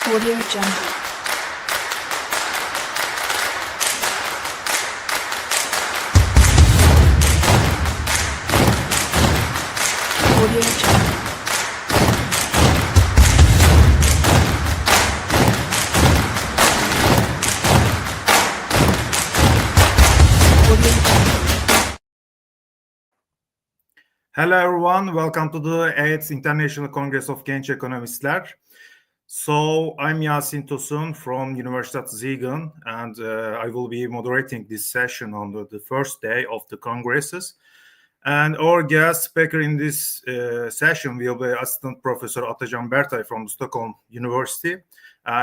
Audio Jungle. Audio Jungle. Audio Jungle. Hello everyone, welcome to the 8th International Congress of Genç Ekonomistler. So I'm Yasin Tosun from Universitat Ziegen, and I will be moderating this session on the first day of the congresses. And our guest speaker in this session will be Assistant Professor Can Bertay from Stockholm University.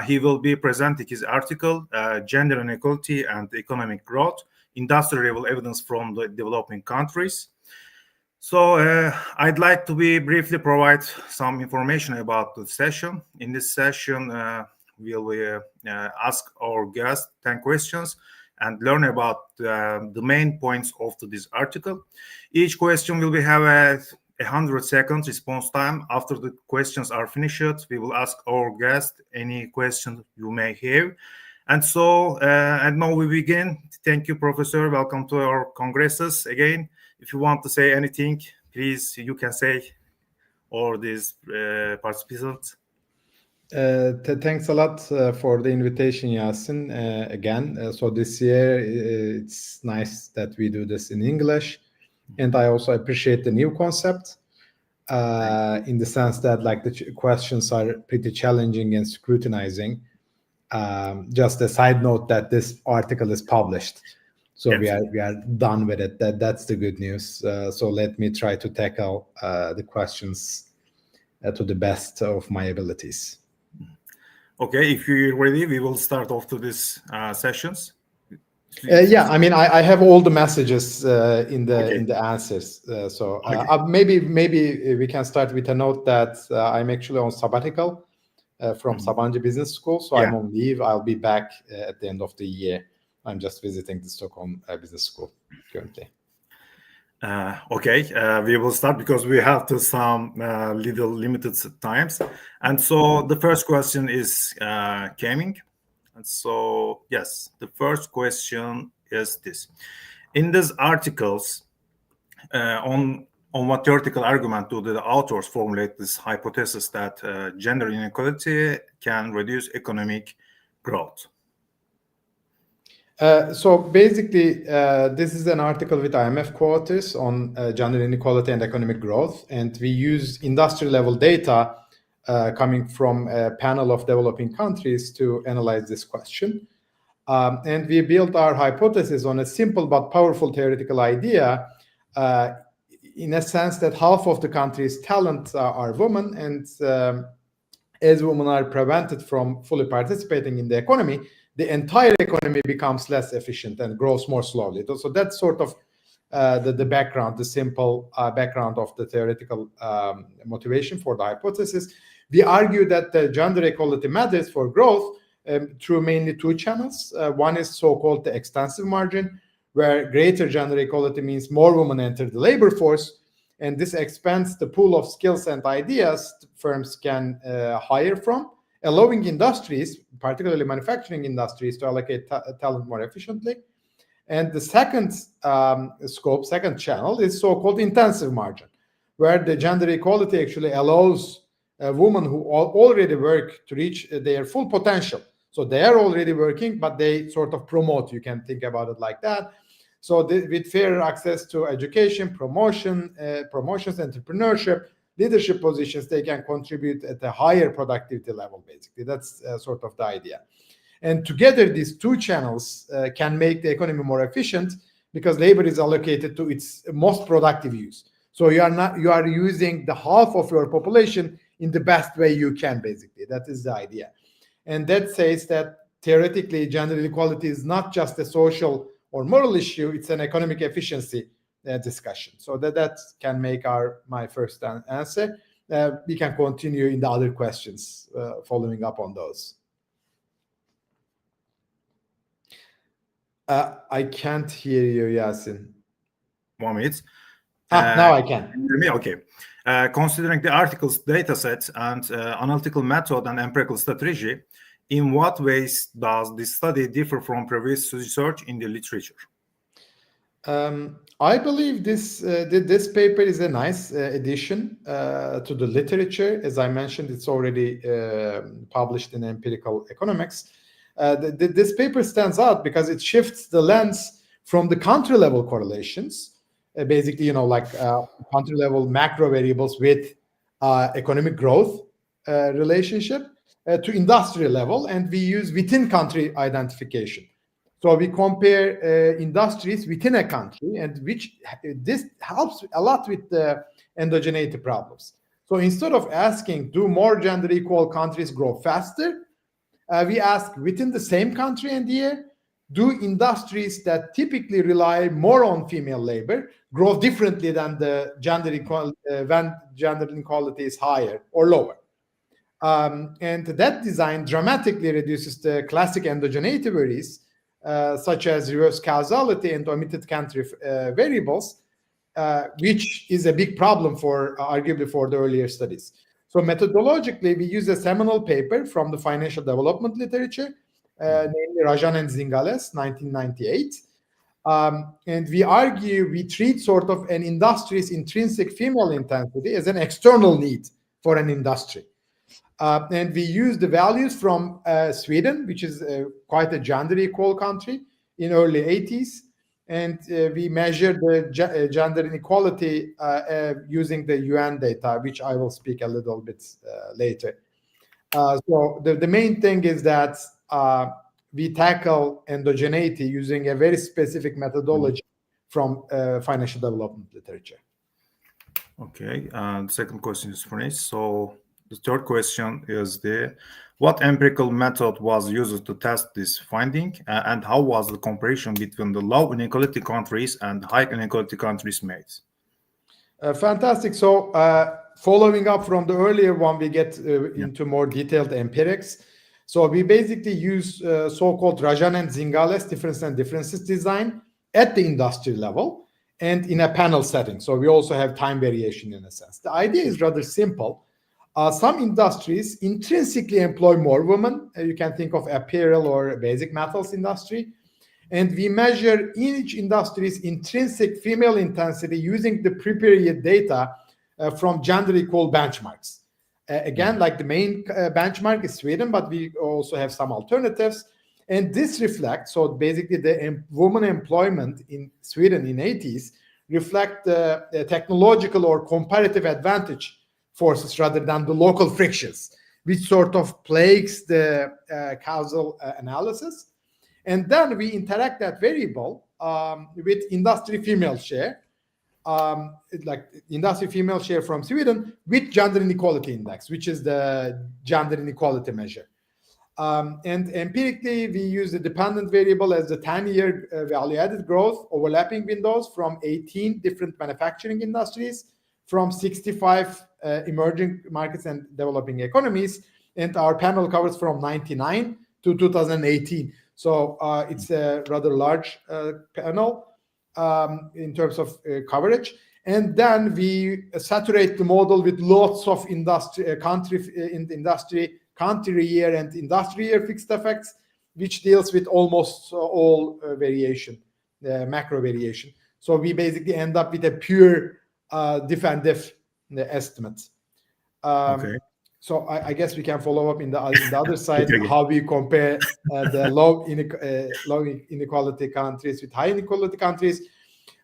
He will be presenting his article, Gender Inequality and Economic Growth, Industrial Evidence from the Developing Countries. So I'd like to briefly provide some information about the session. In this session, we'll ask our guest 10 questions and learn about the main points of this article. Each question will have a 100 seconds response time. After the questions are finished, we will ask our guest any question you may have. And so, and now we begin. Thank you, Professor. Welcome to our congresses again. If you want to say anything, please, you can say, or these participants. Thanks a lot for the invitation, Yasin, again. So this year, it's nice that we do this in English. And I also appreciate the new concept in the sense that like the questions are pretty challenging and scrutinizing. Just a side note that this article is published. So yes. we are done with it. That's the good news. So let me try to tackle the questions to the best of my abilities. Okay, if you're ready, we will start off to these sessions. Yeah, I mean, I have all the messages in the answers. So maybe we can start with a note that I'm actually on sabbatical from Sabancı Business School. So I'm on leave. I'll be back at the end of the year. I'm just visiting the Stockholm Business School currently. Okay, we will start because we have to some little limited times. And so the first question is coming. And so, yes, the first question is this. In these articles, on what theoretical argument do the authors formulate this hypothesis that gender inequality can reduce economic growth? So basically, this is an article with IMF co-authors on gender inequality and economic growth. And we use industry level data coming from a panel of developing countries to analyze this question. And we built our hypothesis on a simple but powerful theoretical idea in a sense that half of the country's talent are women. And as women are prevented from fully participating in the economy, the entire economy becomes less efficient and grows more slowly. So that's sort of the background, the simple background of the theoretical motivation for the hypothesis. We argue that the gender equality matters for growth through mainly two channels. One is so-called the extensive margin, where greater gender equality means more women enter the labor force, and this expands the pool of skills and ideas firms can hire from, allowing industries, particularly manufacturing industries, to allocate talent more efficiently. And the second second channel is so-called intensive margin, where the gender equality actually allows women who already work to reach their full potential. So they are already working, but they sort of promote. You can think about it like that. So with fairer access to education, promotions, entrepreneurship, leadership positions, they can contribute at a higher productivity level, basically. That's sort of the idea. And together, these two channels can make the economy more efficient because labor is allocated to its most productive use. So you are using the half of your population in the best way you can, basically. That is the idea. And that says that theoretically, gender inequality is not just a social or moral issue, it's an economic efficiency discussion. So that can make my first answer. We can continue in the other questions following up on those. I can't hear you, Yasin. 1 minute. Now I can. Can you hear me? Okay. Considering the article's dataset and analytical method and empirical strategy, in what ways does this study differ from previous research in the literature? I believe this paper is a nice addition to the literature. As I mentioned, it's already published in Empirical Economics. This paper stands out because it shifts the lens from the country level correlations, basically, country level macro variables with economic growth relationship to industrial level, and we use within country identification. So we compare industries within a country, and this helps a lot with the endogeneity problems. So instead of asking, do more gender equal countries grow faster? We ask, within the same country and year, do industries that typically rely more on female labor grow differently than the when gender inequality is higher or lower? And that design dramatically reduces the classic endogeneity worries, such as reverse causality and omitted country variables, which is a big problem arguably for the earlier studies. So methodologically, we use a seminal paper from the financial development literature, namely Rajan and Zingales, 1998. And we treat sort of an industry's intrinsic female intensity as an external need for an industry. And we use the values from Sweden, which is quite a gender equal country in early 80s. And we measure the gender inequality using the UN data, which I will speak a little bit later. So the main thing is that we tackle endogeneity using a very specific methodology from financial development literature. Okay, and the second question is for me. So the third question is what empirical method was used to test this finding, and how was the comparison between the low inequality countries and high inequality countries made? Fantastic. So following up from the earlier one, we get into more detailed empirics. So we basically use so-called Rajan and Zingales difference and differences design at the industry level and in a panel setting. So we also have time variation in a sense. The idea is rather simple. Some industries intrinsically employ more women. You can think of apparel or basic metals industry. And we measure each industry's intrinsic female intensity using the pre-period data from gender equal benchmarks. Again, like the main benchmark is Sweden, but we also have some alternatives. And this reflects, so basically the woman employment in Sweden in 80s reflect the technological or comparative advantage forces rather than the local frictions, which sort of plagues the causal analysis. And then we interact that variable with industry female share, like industry female share from Sweden with gender inequality index, which is the gender inequality measure. And empirically, we use the dependent variable as the 10-year value-added growth overlapping windows from 18 different manufacturing industries, from 65 emerging markets and developing economies. And our panel covers from 99 to 2018. So it's a rather large panel in terms of coverage. And then we saturate the model with lots of country year and industry year fixed effects, which deals with almost all variation, macro variation. So we basically end up with a pure defensive estimate. Okay. So I guess we can follow up in the other side how we compare the low inequality countries with high inequality countries.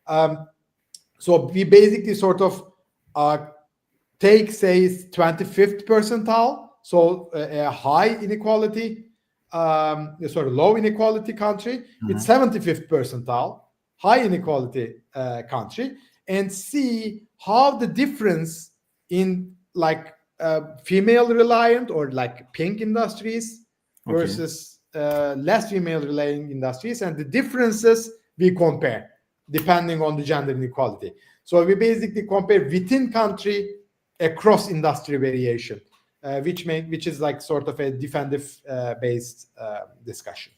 So we basically sort of take, say, 25th percentile, so a high inequality, sort of low inequality country with 75th percentile, high inequality country, and see how the difference in like female reliant or like pink industries versus less female relying industries, and the differences we compare depending on the gender inequality. So we basically compare within country across industry variation, which is like sort of a defensive based discussion.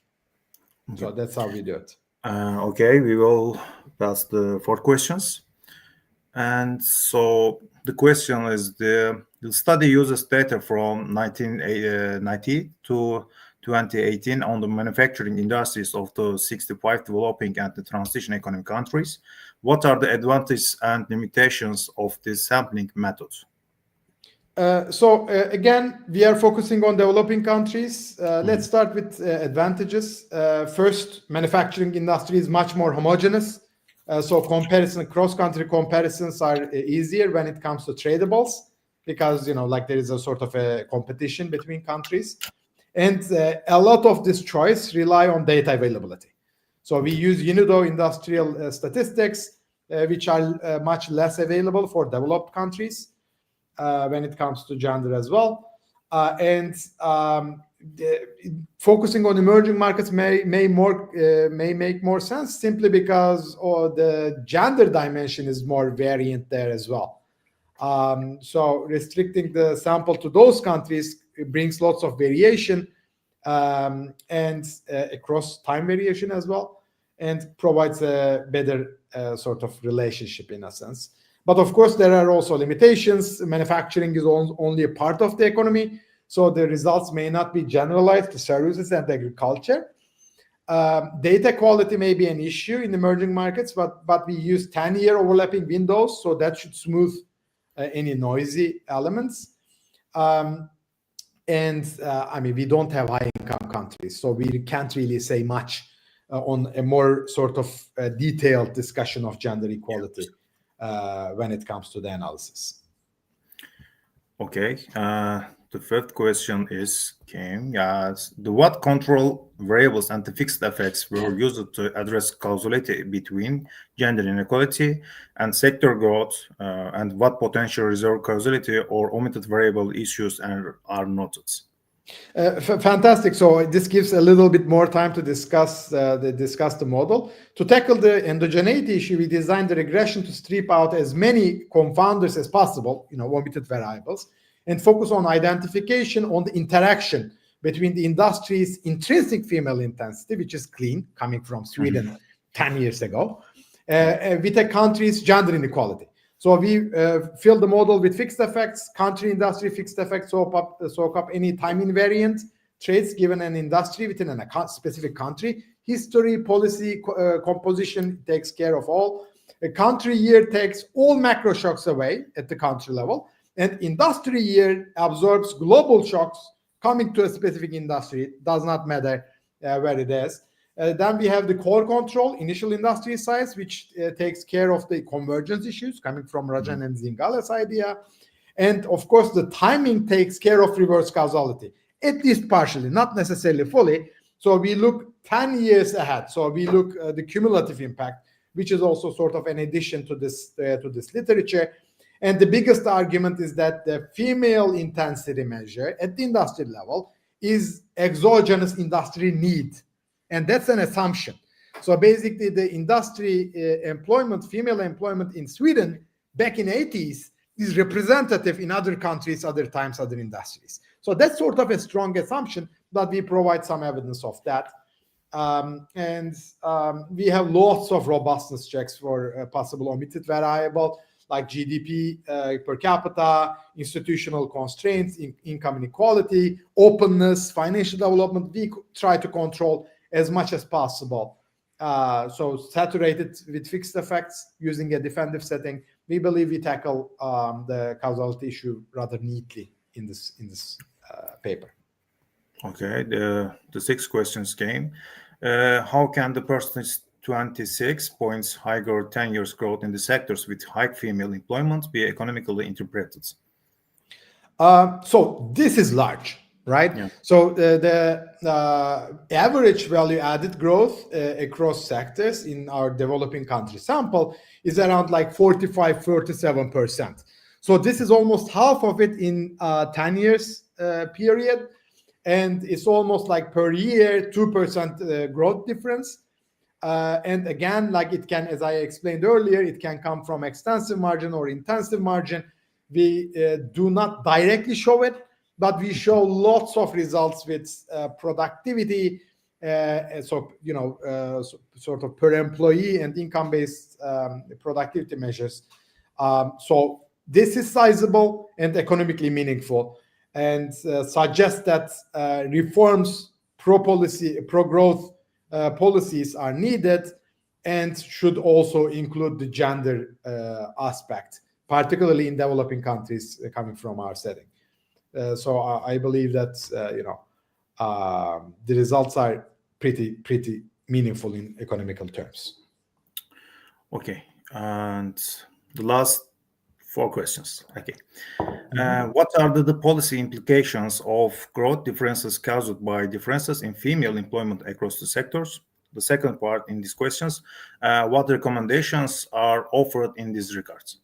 So that's how we do it. Okay, we will pass the fourth questions. And so the question is the study uses data from 1990 to 2018 on the manufacturing industries of the 65 developing and the transition economic countries. What are the advantages and limitations of this sampling method? Again, we are focusing on developing countries. Let's start with advantages. First, manufacturing industry is much more homogeneous. So cross-country comparisons are easier when it comes to tradables because, there is a sort of a competition between countries. And a lot of this choice rely on data availability. So we use UNIDO industrial statistics, which are much less available for developed countries when it comes to gender as well. Focusing on emerging markets may make more sense simply because the gender dimension is more variant there as well. So restricting the sample to those countries brings lots of variation and across time variation as well, and provides a better sort of relationship in a sense. But of course, there are also limitations. Manufacturing is only a part of the economy, so the results may not be generalized to services and agriculture. Data quality may be an issue in emerging markets, but we use 10-year overlapping windows, so that should smooth any noisy elements. We don't have high-income countries, so we can't really say much on a more sort of detailed discussion of gender equality when it comes to the analysis. Okay. The fifth question is, what control variables and the fixed effects were used to address causality between gender inequality and sector growth, and what potential reserve causality or omitted variable issues are noted? Fantastic. So this gives a little bit more time to discuss the model. To tackle the endogeneity issue, we designed the regression to strip out as many confounders as possible, omitted variables, and focus on identification on the interaction between the industry's intrinsic female intensity, which is clean, coming from Sweden 10 years ago, with a country's gender inequality. So we filled the model with fixed effects, country industry fixed effects, soak up any time invariant traits given an industry within a specific country. History, policy, composition takes care of all. A country year takes all macro shocks away at the country level, and industry year absorbs global shocks coming to a specific industry. It does not matter where it is. Then we have the core control, initial industry size, which takes care of the convergence issues coming from Rajan and Zingala's idea. And of course, the timing takes care of reverse causality, at least partially, not necessarily fully. So we look 10 years ahead. So we look at the cumulative impact, which is also sort of an addition to this literature. And the biggest argument is that the female intensity measure at the industry level is exogenous industry need. And that's an assumption. So basically, the industry employment, female employment in Sweden back in 80s is representative in other countries, other times, other industries. So that's sort of a strong assumption, but we provide some evidence of that. We have lots of robustness checks for possible omitted variable, like GDP per capita, institutional constraints, income inequality, openness, financial development. We try to control as much as possible. So saturated with fixed effects using a defensive setting. We believe we tackle the causality issue rather neatly in this paper. Okay, the six questions came. How can the percentage 26 points higher 10 years growth in the sectors with high female employment be economically interpreted? So this is large, right? Yeah. So the average value added growth across sectors in our developing country sample is around like 45-47%. So this is almost half of it in 10 years period. And it's almost like per year, 2% growth difference. And again, like it can, as I explained earlier, it can come from extensive margin or intensive margin. We do not directly show it, but we show lots of results with productivity, sort of per employee and income-based productivity measures. So this is sizable and economically meaningful, and suggests that reforms pro-growth policies are needed and should also include the gender aspect, particularly in developing countries coming from our setting. So I believe that the results are pretty meaningful in economical terms. Okay, and the last 4 questions. Okay, what are the policy implications of growth differences caused by differences in female employment across the sectors? The second part in these questions, what recommendations are offered in these regards?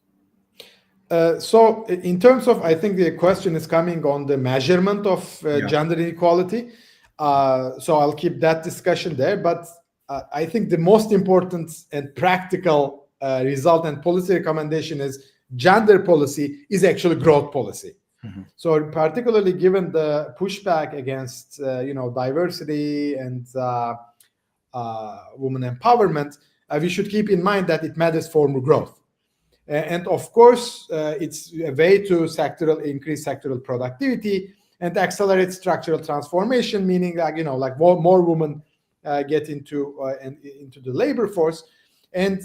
So in terms of, I think the question is coming on the measurement of gender inequality. So I'll keep that discussion there. But I think the most important and practical result and policy recommendation is gender policy is actually growth policy. So particularly given the pushback against diversity and women empowerment, we should keep in mind that it matters for growth. And of course, it's a way to increase sectoral productivity and accelerate structural transformation, meaning like more women get into the labor force. And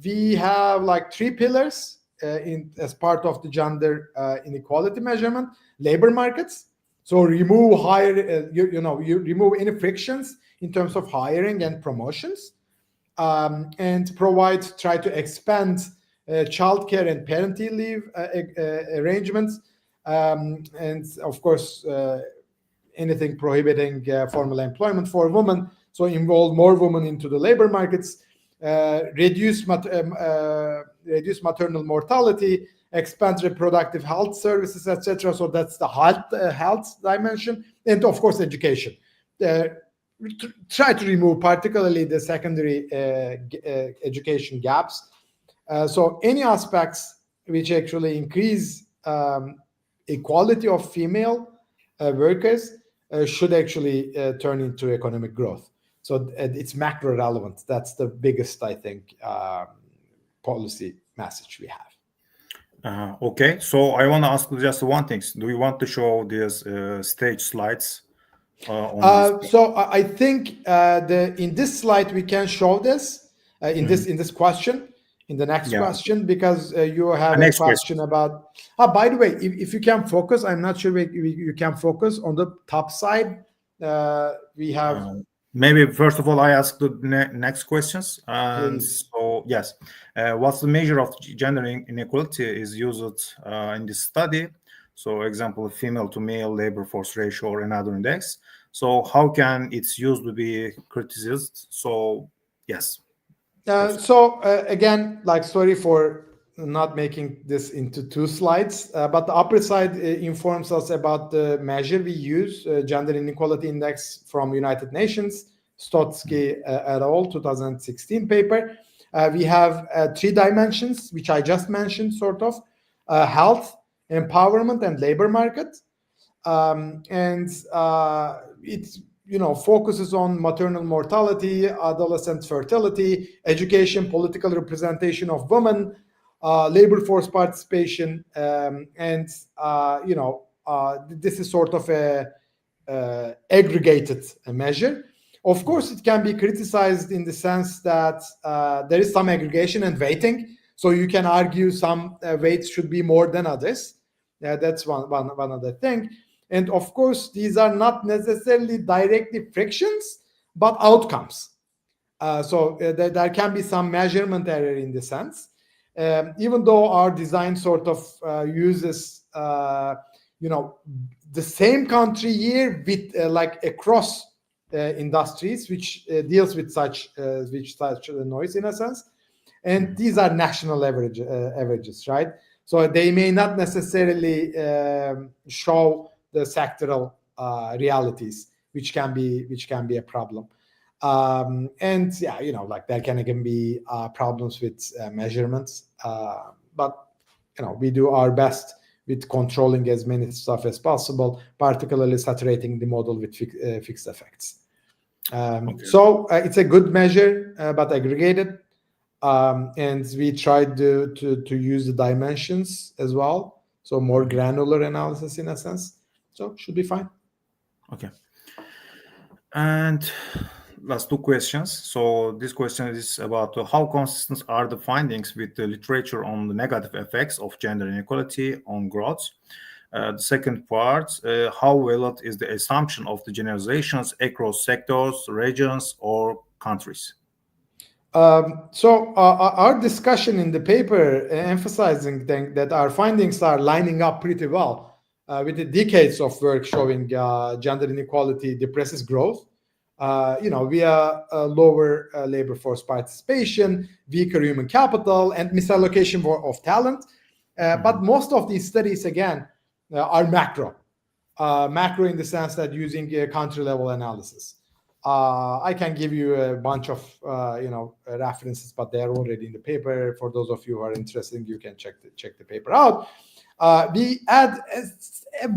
we have like 3 pillars as part of the gender inequality measurement: labor markets. So remove you remove any frictions in terms of hiring and promotions, and try to expand childcare and parental leave arrangements, and of course anything prohibiting formal employment for women. So involve more women into the labor markets, reduce maternal mortality, expand reproductive health services, etc. So that's the health dimension, and of course education. Try to remove particularly the secondary education gaps. So any aspects which actually increase equality of female workers should actually turn into economic growth. So it's macro relevant. That's the biggest, I think, policy message we have. Okay, so I want to ask just one thing. Do you want to show these stage slides? So I think in this slide we can show this in this question. In the next question, because you have a question about. By the way, if you can focus, I'm not sure you can focus on the top side. We have. Maybe first of all, I ask the next questions. Please. So yes, what's the measure of gender inequality is used in this study? So, example, female to male labor force ratio or another index. So, how can its use to be criticized? So, yes. So again, like, sorry for not making this into 2 slides, but the upper side informs us about the measure we use, Gender Inequality Index from United Nations, Stotsky et al. 2016 paper. We have 3 dimensions, which I just mentioned, sort of: health, empowerment, and labor market. And it's focuses on maternal mortality, adolescent fertility, education, political representation of women, labor force participation, and this is sort of a aggregated measure. Of course, it can be criticized in the sense that there is some aggregation and weighting. So you can argue some weights should be more than others. That's one other thing. And of course, these are not necessarily directly frictions, but outcomes. So there can be some measurement error in the sense. Even though our design sort of uses, the same country year with like across industries, which deals with such noise in a sense. And these are national averages, right? So they may not necessarily show the sectoral realities, which can be a problem. And like there can again be problems with measurements, but we do our best with controlling as many stuff as possible, particularly saturating the model with fixed effects. Okay. So it's a good measure, but aggregated. And we tried to use the dimensions as well, so more granular analysis in a sense. So should be fine. Okay. And last two questions. So this question is about how consistent are the findings with the literature on the negative effects of gender inequality on growth? The second part, how valid is the assumption of the generalizations across sectors, regions, or countries? So our discussion in the paper emphasizing that our findings are lining up pretty well with the decades of work showing gender inequality depresses growth. Via lower labor force participation, weaker human capital, and misallocation of talent. But most of these studies, again, are macro in the sense that using country level analysis. I can give you a bunch of references, but they are already in the paper. For those of you who are interested, you can check the paper out. We add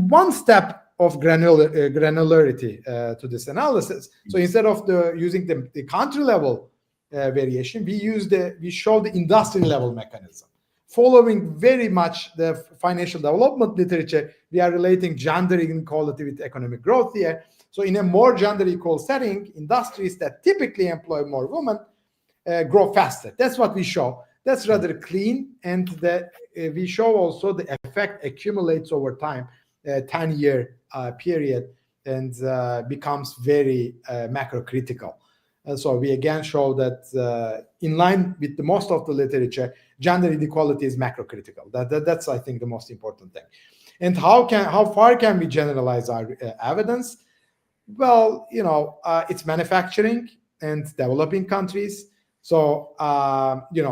one step of granularity to this analysis. So instead of using the country level variation, we show the industry level mechanism. Following very much the financial development literature, we are relating gender inequality with economic growth here. So in a more gender equal setting, industries that typically employ more women grow faster. That's what we show. That's rather clean. And we show also the effect accumulates over time, a 10-year period, and becomes very macro critical. And so we again show that in line with the most of the literature, gender inequality is macro critical. That's, I think, the most important thing. And how far can we generalize our evidence? Well, it's manufacturing and developing countries. So,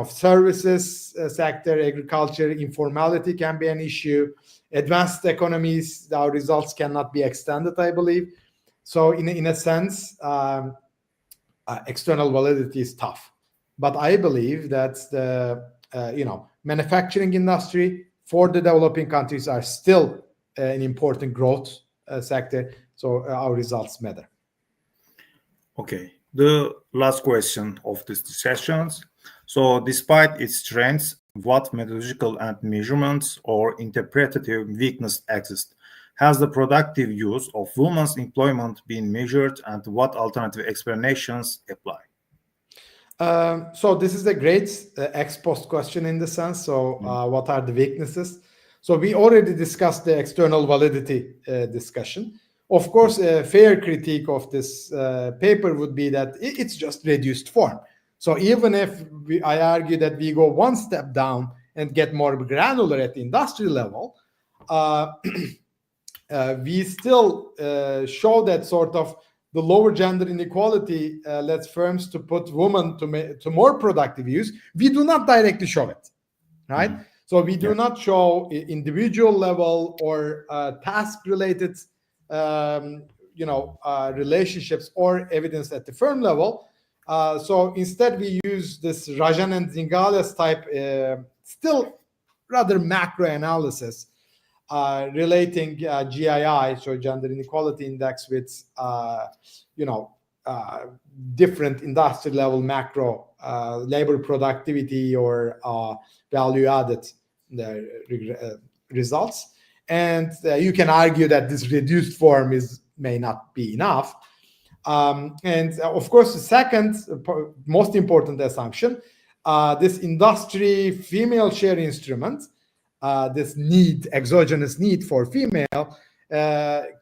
services sector, agriculture, informality can be an issue. Advanced economies, our results cannot be extended, I believe. So, in a sense, external validity is tough. But I believe that the manufacturing industry for the developing countries are still an important growth sector. So our results matter. Okay, the last question of these sessions. So despite its strengths, what methodological and measurements or interpretative weakness exist? Has the productive use of women's employment been measured, and what alternative explanations apply? So this is a great ex post question in the sense. So what are the weaknesses? So we already discussed the external validity discussion. Of course, a fair critique of this paper would be that it's just reduced form. So even if I argue that we go one step down and get more granular at the industry level, we still show that sort of the lower gender inequality lets firms to put women to more productive use. We do not directly show it, right? Mm-hmm. So we do not show individual level or task-related relationships or evidence at the firm level. So instead, we use this Rajan and Zingales type, still rather macro analysis relating GII, so Gender Inequality Index, with different industry level macro labor productivity or value added results. And you can argue that this reduced form may not be enough. And of course, the second most important assumption, this industry female share instrument, this exogenous need for female,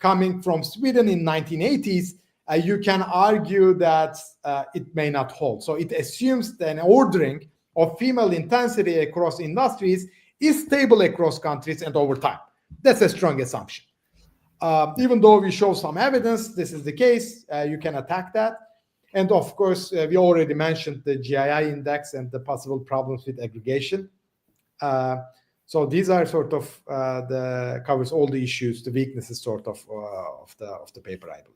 coming from Sweden in 1980s, you can argue that it may not hold. So it assumes that an ordering of female intensity across industries is stable across countries and over time. That's a strong assumption. Even though we show some evidence this is the case, you can attack that. And of course, we already mentioned the GII index and the possible problems with aggregation. So these are sort of covers all the issues, the weaknesses sort of the paper, I believe.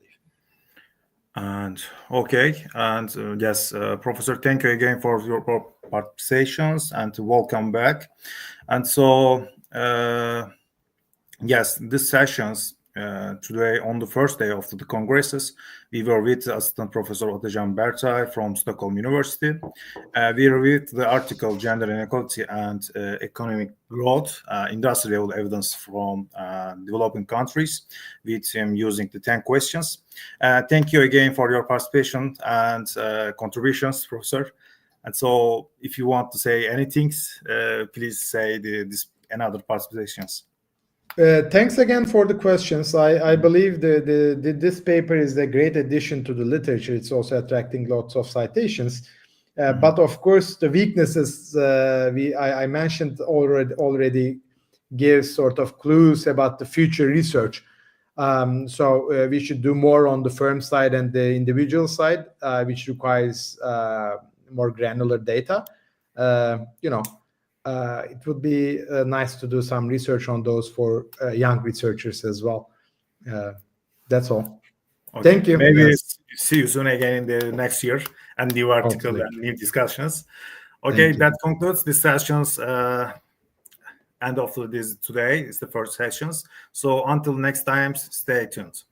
And okay, and yes, Professor, thank you again for your participations and welcome back. And so yes, these sessions today, on the first day of the congresses, we were with Assistant Professor Can Bertay from Stockholm University. We reviewed the article Gender Inequality and Economic Growth, Industry-Level Evidence from Developing Countries, with him using the 10 questions. Thank you again for your participation and contributions, Professor. And so if you want to say anything, please say this and other participations. Thanks again for the questions. I believe this paper is a great addition to the literature. It's also attracting lots of citations. But of course, the weaknesses I mentioned already give sort of clues about the future research. So we should do more on the firm side and the individual side, which requires more granular data. It would be nice to do some research on those for young researchers as well. That's all. Okay. Thank you. Maybe see you soon again in the next year and new article and new discussions. Okay, that concludes the sessions. End of this today is the first sessions. So until next time, stay tuned.